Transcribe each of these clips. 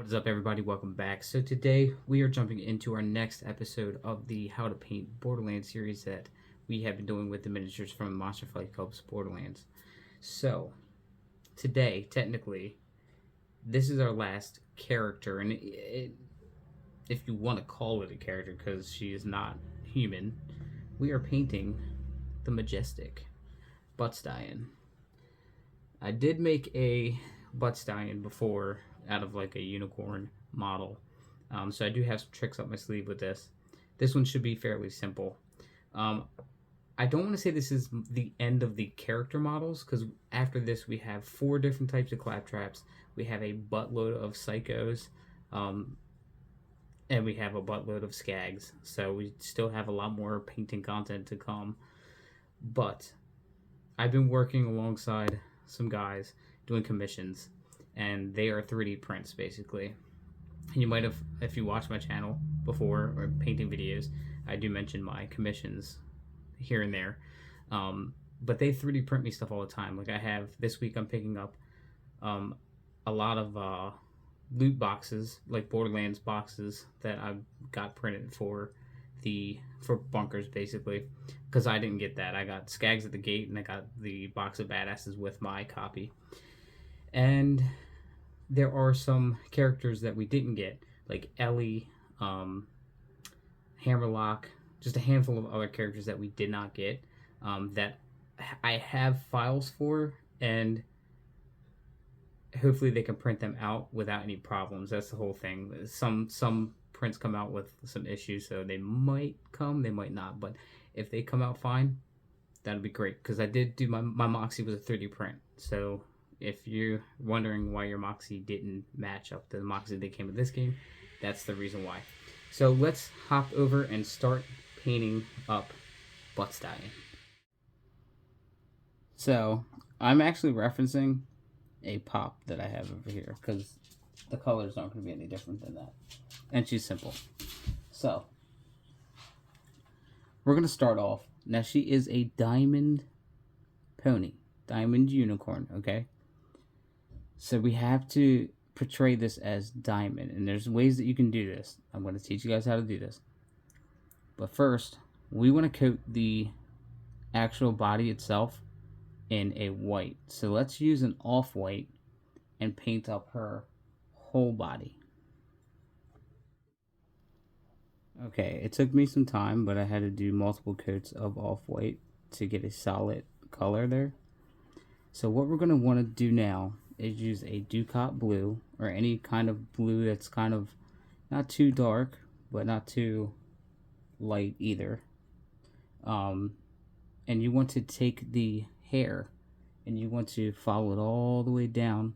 What is up, everybody? Welcome back. So today we are jumping into our next episode of the How to Paint Borderlands series that we have been doing with the miniatures from Monster Fight Club's Borderlands. So today, technically, this is our last character, and if you want to call it a character because she is not human, we are painting the majestic Buttstallion. I did make a Buttstallion before out of like a unicorn model, so I do have some tricks up my sleeve with this. This one should be fairly simple. I don't want to say this is the end of the character models, because after this we have 4 different types of claptraps, we have a buttload of psychos, and we have a buttload of skags, so we still have a lot more painting content to come. But I've been working alongside some guys doing commissions, and they are 3D prints basically. And you might have, if you watched my channel before or painting videos, I do mention my commissions here and there, but they 3D print me stuff all the time. Like I have this week, I'm picking up a lot of loot boxes, like Borderlands boxes that I got printed for bunkers basically, because I didn't get that. I got Skags at the gate, and I got the box of badasses with my copy. And there are some characters that we didn't get, like Ellie, Hammerlock, just a handful of other characters that we did not get, that I have files for, and hopefully they can print them out without any problems. That's the whole thing. Some prints come out with some issues, so they might come, they might not, but if they come out fine, that'd be great, because I did do my Moxie was a 3D print. So if you're wondering why your Moxie didn't match up to the Moxie that came with this game, that's the reason why. So let's hop over and start painting up Buttstallion. So I'm actually referencing a pop that I have over here, because the colors aren't going to be any different than that. And she's simple. So we're going to start off. Now she is a diamond pony. Diamond unicorn, okay? So we have to portray this as diamond. And there's ways that you can do this. I'm going to teach you guys how to do this. But first, we want to coat the actual body itself in a white. So let's use an off-white and paint up her whole body. Okay, it took me some time, but I had to do multiple coats of off-white to get a solid color there. So what we're going to want to do now is use a Ducat blue, or any kind of blue that's kind of not too dark, but not too light either. And you want to take the hair, and you want to follow it all the way down,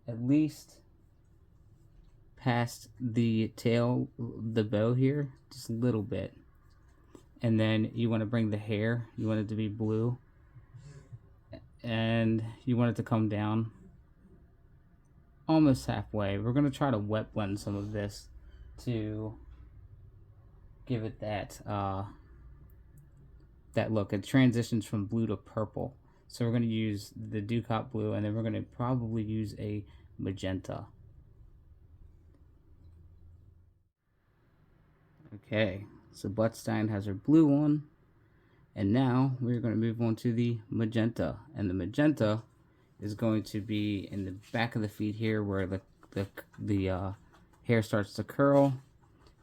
at least past the tail, the bow here, just a little bit. And then you want to bring the hair, you want it to be blue, and you want it to come down almost halfway. We're going to try to wet blend some of this to give it that that look. It transitions from blue to purple. So we're going to use the Ducat blue, and then we're going to probably use a magenta. Okay, so Buttstallion has her blue on, and now we're going to move on to the magenta. And the magenta is going to be in the back of the feet here, where the hair starts to curl.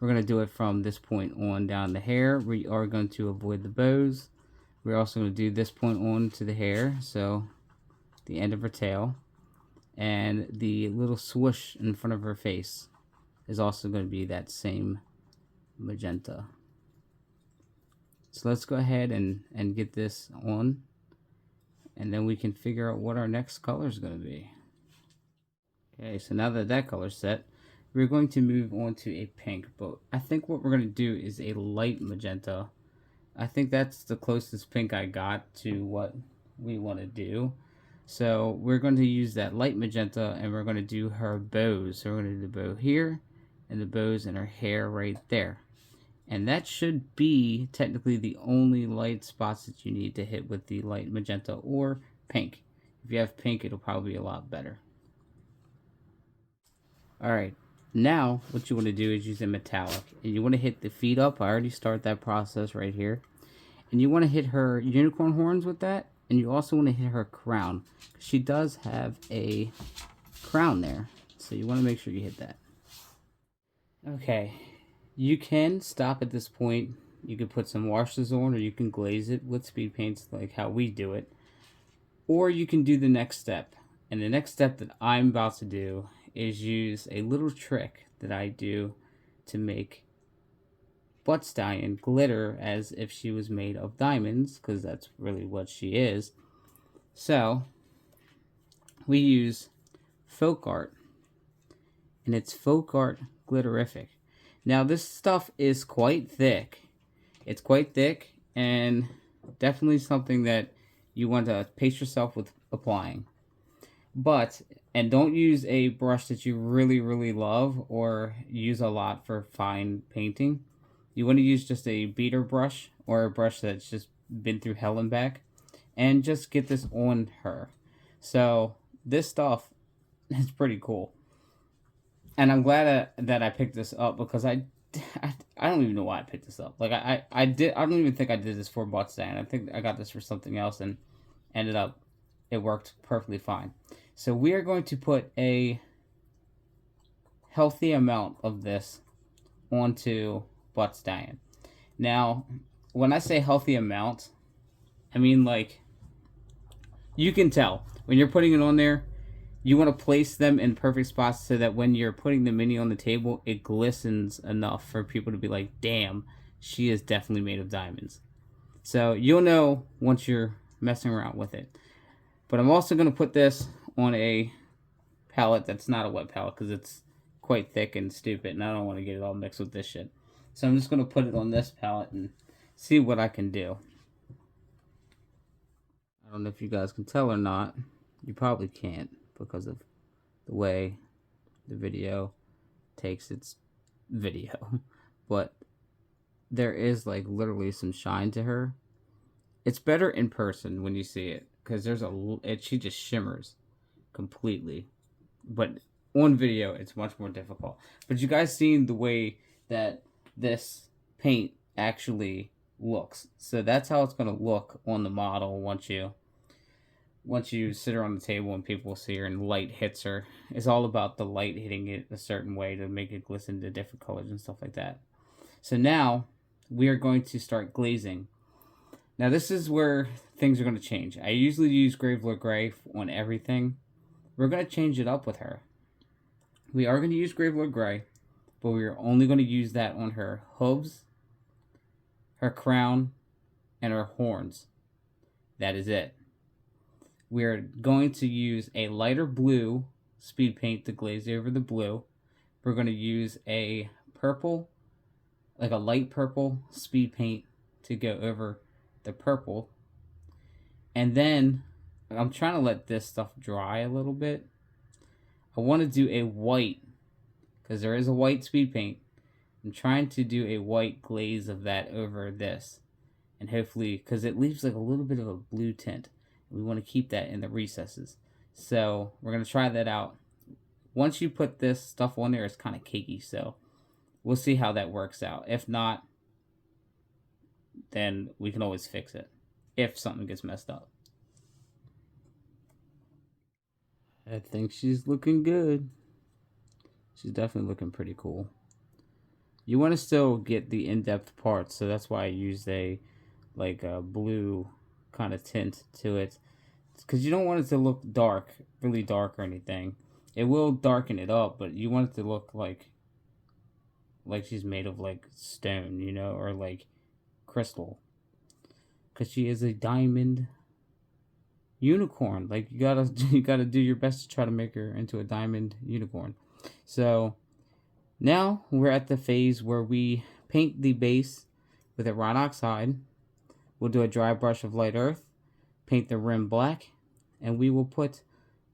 We're going to do it from this point on down the hair. We are going to avoid the bows. We're also going to do this point on to the hair, so the end of her tail. And the little swoosh in front of her face is also going to be that same magenta. So let's go ahead and get this on, and then we can figure out what our next color is going to be. Okay, so now that that color's set, we're going to move on to a pink, but I think what we're going to do is a light magenta. I think that's the closest pink I got to what we want to do. So we're going to use that light magenta, and we're going to do her bows. So we're going to do the bow here, and the bows in her hair right there. And that should be technically the only light spots that you need to hit with the light magenta or pink. If you have pink, it'll probably be a lot better. Alright, Now, what you want to do is use a metallic. And you want to hit the feet up. I already started that process right here. And you want to hit her unicorn horns with that. And you also want to hit her crown. She does have a crown there. So you want to make sure you hit that. Okay. You can stop at this point. You can put some washes on, or you can glaze it with speed paints like how we do it. Or you can do the next step. And the next step that I'm about to do is use a little trick that I do to make Buttstallion glitter as if she was made of diamonds, because that's really what she is. So we use folk art, and it's folk art glitterific. Now this stuff is quite thick. It's quite thick, and definitely something that you want to pace yourself with applying. And don't use a brush that you really, really love or use a lot for fine painting. You want to use just a beater brush or a brush that's just been through hell and back, and just get this on her. So this stuff is pretty cool. And I'm glad that I picked this up, because I don't even know why I picked this up. Like I don't even think I did this for Buttstallion. I think I got this for something else, and ended up it worked perfectly fine. So we are going to put a healthy amount of this onto Buttstallion. Now, when I say healthy amount, I mean like, you can tell when you're putting it on there, you want to place them in perfect spots so that when you're putting the mini on the table, it glistens enough for people to be like, damn, she is definitely made of diamonds. So you'll know once you're messing around with it. But I'm also going to put this on a palette that's not a wet palette, because it's quite thick and stupid, and I don't want to get it all mixed with this shit. So I'm just going to put it on this palette and see what I can do. I don't know if you guys can tell or not. You probably can't, because of the way the video takes its video. But there is like literally some shine to her. It's better in person when you see it, because she just shimmers completely. But on video, it's much more difficult. But you guys seen the way that this paint actually looks. So that's how it's going to look on the model once you sit her on the table and people see her and light hits her. It's all about the light hitting it a certain way to make it glisten to different colors and stuff like that. So now we are going to start glazing. Now this is where things are going to change. I usually use Gravelord Gray on everything. We're going to change it up with her. We are going to use Gravelord Gray, but we are only going to use that on her hooves, her crown, and her horns. That is it. We're going to use a lighter blue speed paint to glaze over the blue. We're going to use a purple, like a light purple speed paint to go over the purple. And then I'm trying to let this stuff dry a little bit. I want to do a white, because there is a white speed paint. I'm trying to do a white glaze of that over this. And hopefully, because it leaves like a little bit of a blue tint. We want to keep that in the recesses. So we're going to try that out. Once you put this stuff on there, it's kind of cakey. So we'll see how that works out. If not, then we can always fix it if something gets messed up. I think she's looking good. She's definitely looking pretty cool. You want to still get the in-depth parts, so that's why I used a blue kind of tint to it, because you don't want it to look dark, really dark or anything. It will darken it up, but you want it to look like she's made of like stone, you know, or like crystal, because she is a diamond unicorn. Like you gotta do your best to try to make her into a diamond unicorn. So now we're at the phase where we paint the base with a wrought oxide. We'll do a dry brush of light earth, paint the rim black, and we will put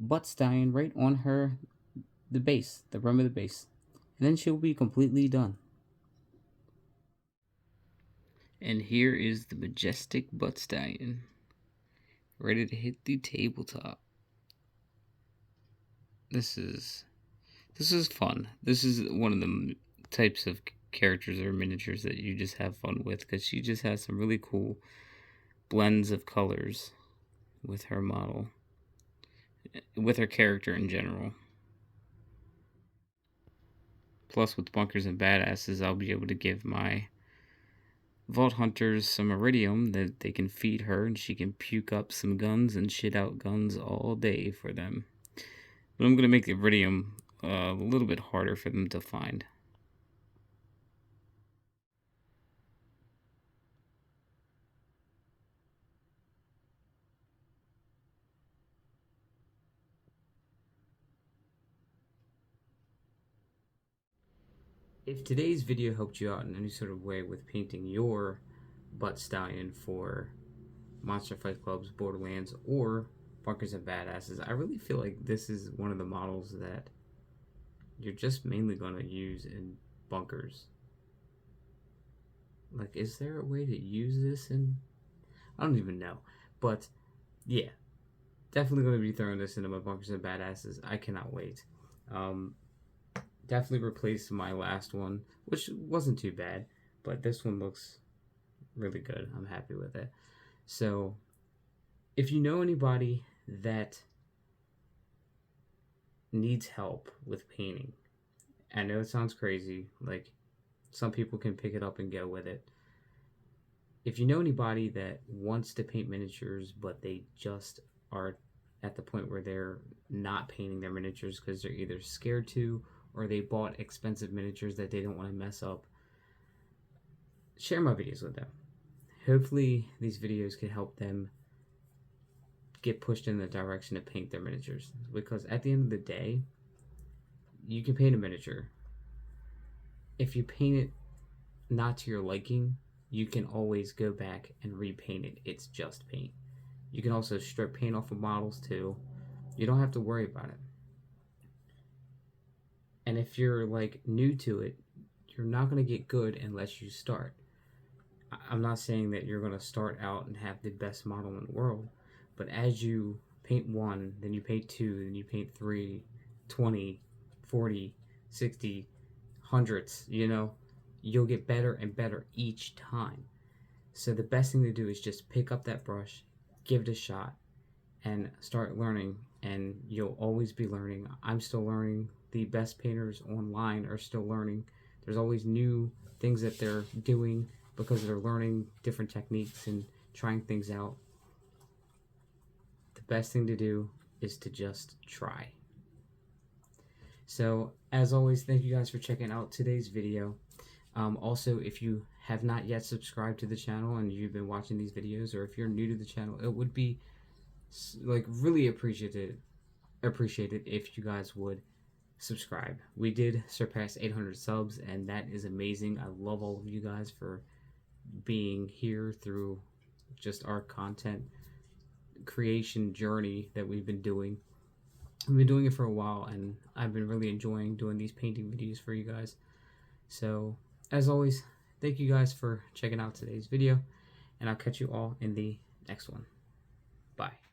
Buttstallion right on the base, the rim of the base. And then she'll be completely done. And here is the majestic Buttstallion, ready to hit the tabletop. This This is fun. This is one of the types of characters or miniatures that you just have fun with, because she just has some really cool blends of colors with her model, with her character in general. Plus, with Bunkers and Badasses, I'll be able to give my Vault Hunters some iridium that they can feed her, and she can puke up some guns and shit out guns all day for them. But I'm going to make the iridium a little bit harder for them to find. If today's video helped you out in any sort of way with painting your Buttstallion for Monster Fight Club's Borderlands or Bunkers and Badasses, I really feel like this is one of the models that you're just mainly going to use in Bunkers. Like, is there a way to use this in... I don't even know. But, yeah. Definitely going to be throwing this into my Bunkers and Badasses. I cannot wait. Definitely replaced my last one, which wasn't too bad, but this one looks really good. I'm happy with it. So, if you know anybody that needs help with painting, I know it sounds crazy, like some people can pick it up and go with it. If you know anybody that wants to paint miniatures, but they just are at the point where they're not painting their miniatures because they're either scared to, or they bought expensive miniatures that they don't want to mess up, share my videos with them. Hopefully these videos can help them get pushed in the direction to paint their miniatures, because at the end of the day, you can paint a miniature. If you paint it not to your liking, you can always go back and repaint it. It's just paint. You can also strip paint off of models too. You don't have to worry about it. And if you're like new to it, you're not going to get good unless you start. I'm not saying that you're going to start out and have the best model in the world, but as you paint one, then you paint two, then you paint 3, 20, 40, 60, hundreds, you know, you'll get better and better each time. So the best thing to do is just pick up that brush, give it a shot, and start learning, and you'll always be learning. I'm still learning. The best painters online are still learning. There's always new things that they're doing because they're learning different techniques and trying things out. The best thing to do is to just try. So, as always, thank you guys for checking out today's video. Also, if you have not yet subscribed to the channel and you've been watching these videos, or if you're new to the channel, it would be like really appreciated if you guys would subscribe. We did surpass 800 subs, and that is amazing. I love all of you guys for being here through just our content creation journey that we've been doing. We've been doing it for a while, and I've been really enjoying doing these painting videos for you guys. So, as always, thank you guys for checking out today's video, and I'll catch you all in the next one. Bye.